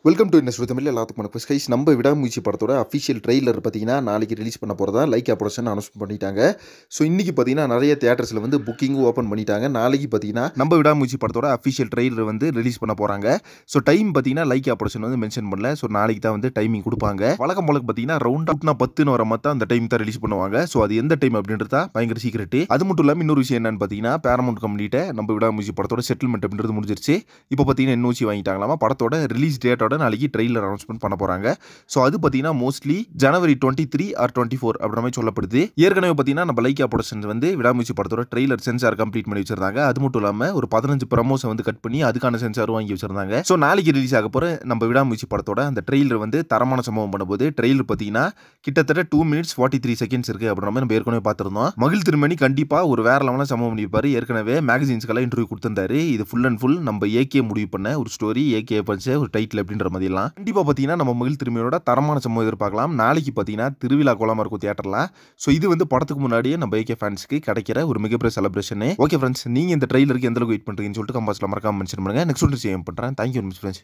Welcome to invest with Tamil. எல்லாத்துக்கும் வணக்கம் guys. நம்ம விடாமுயற்சி படத்தோட அஃபிஷியல் ட்ரெய்லர் பார்த்தீங்கன்னா நாளைக்கு ரிலீஸ் பண்ண போகிறதா லைக்கா ப்ரொடக்ஷன் அனௌன்ஸ் பண்ணிட்டாங்க. ஸோ இன்றைக்கி பார்த்தீங்கன்னா நிறைய தியேட்டர்ஸில் வந்து புக்கிங்கும் ஓப்பன் பண்ணிட்டாங்க. நாளைக்கு பார்த்தீங்கன்னா நம்ம விடாமுயற்சி படத்தோட அஃபிஷியல் ட்ரெய்லர் வந்து ரிலீஸ் பண்ண போகிறாங்க. ஸோ டைம் பார்த்தீங்கன்னா லைக்கா ப்ரொடக்ஷன் வந்து மென்ஷன் பண்ணல. ஸோ நாளைக்கு தான் வந்து டைமிங் கொடுப்பாங்க. வழக்கம் போல பார்த்தீங்கன்னா ரவுண்ட் அவுட்னா 10 வர மாதிரி அந்த டைம் தான் ரிலீஸ் பண்ணுவாங்க. ஸோ அது எந்த டைம் அப்படின்றது தான் பயங்கர சீக்ரெட். அது மட்டும் இல்லாமல் இன்னொரு விஷயம் என்னன்னு பார்த்தீங்கன்னா பேரமௌண்ட் கம்பெனிட்ட நம்ம விடாமுயற்சி படத்தோட செட்டில்மெண்ட் அப்படின்றது முடிஞ்சிருச்சு. இப்போ பார்த்தீங்கன்னா என்ஓசி வாங்கிட்டாங்களாமா. படத்தோட ரிலீஸ் டேட்டோட நாளைக்கு ட்ரெய்லர் அனௌன்ஸ்மென்ட் பண்ண போறாங்க. சோ அது பாத்தீங்கன்னா மோஸ்ட்லி ஜனவரி 23 ஆர் 24 அப்படின்ற மாதிரி சொல்லப்படுது. ஏற்கனவே பாத்தீங்கன்னா நம்ம லைக்கா ப்ரொடக்ஷன்ஸ் வந்து விடாமுயற்சி படத்தோட ட்ரெய்லர் சென்சார் கம்ப்ளீட் பண்ணி வச்சிருந்தாங்க. அது மட்டும் இல்லாம ஒரு 15 ப்ரமோஸ் வந்து கட் பண்ணி அதுக்கான சென்சாரும் வாங்கி வச்சிருந்தாங்க. சோ நாளைக்கு ரிலீஸ் ஆக போற நம்ம விடாமுயற்சி படத்தோட அந்த ட்ரெய்லர் வந்து தரமான சம்பவம் பண்ணும்போது ட்ரெய்லர் பாத்தீங்கன்னா கிட்டத்தட்ட 2 minutes 43 seconds இருக்கு அப்படின்ற மாதிரி நம்ம ஏற்கனவே பார்த்திருந்தோம். மகிழ் திருமணி கண்டிப்பா ஒரு வேற லெவலான சம்பவம் பண்ணிருப்பாரு. ஏற்கனவே மேகசின்ஸ்க்கெல்லாம் இன்டர்வியூ கொடுத்திருந்தாரு. இது ஃபுல் அண்ட் ஃபுல் நம்ம ஏகே முடிவு பண்ண ஒரு ஸ்டோரி, ஏகே பஞ்ச ஒரு டைட்டில் அப்படின்ற மாதிரி எல்லாம் கண்டிப்பா பார்த்தீங்கன்னா நம்ம மகிழ் திரும்பியோட தரமான சம்பவம் எதிர்பார்க்கலாம். நாளைக்கு பார்த்தீங்கன்னா திருவிழா கோலமா இருக்கும் தியேட்டர்ல. ஸோ இது வந்து படத்துக்கு முன்னாடியே நம்ம ஏகே ஃபேன்ஸ்க்கு கிடைக்கிற ஒரு மிகப்பெரிய செலிப்ரேஷன். ஓகே ஃப்ரெண்ட்ஸ், நீங்க இந்த ட்ரெய்லருக்கு எந்த அளவுக்கு வெயிட் பண்றீங்கன்னு சொல்லிட்டு கமெண்ட்ஸ்ல மறக்காம மென்ஷன் பண்ணுங்க. நெக்ஸ்ட் ஒன்று சேம் பண்றேன். Thank you friends.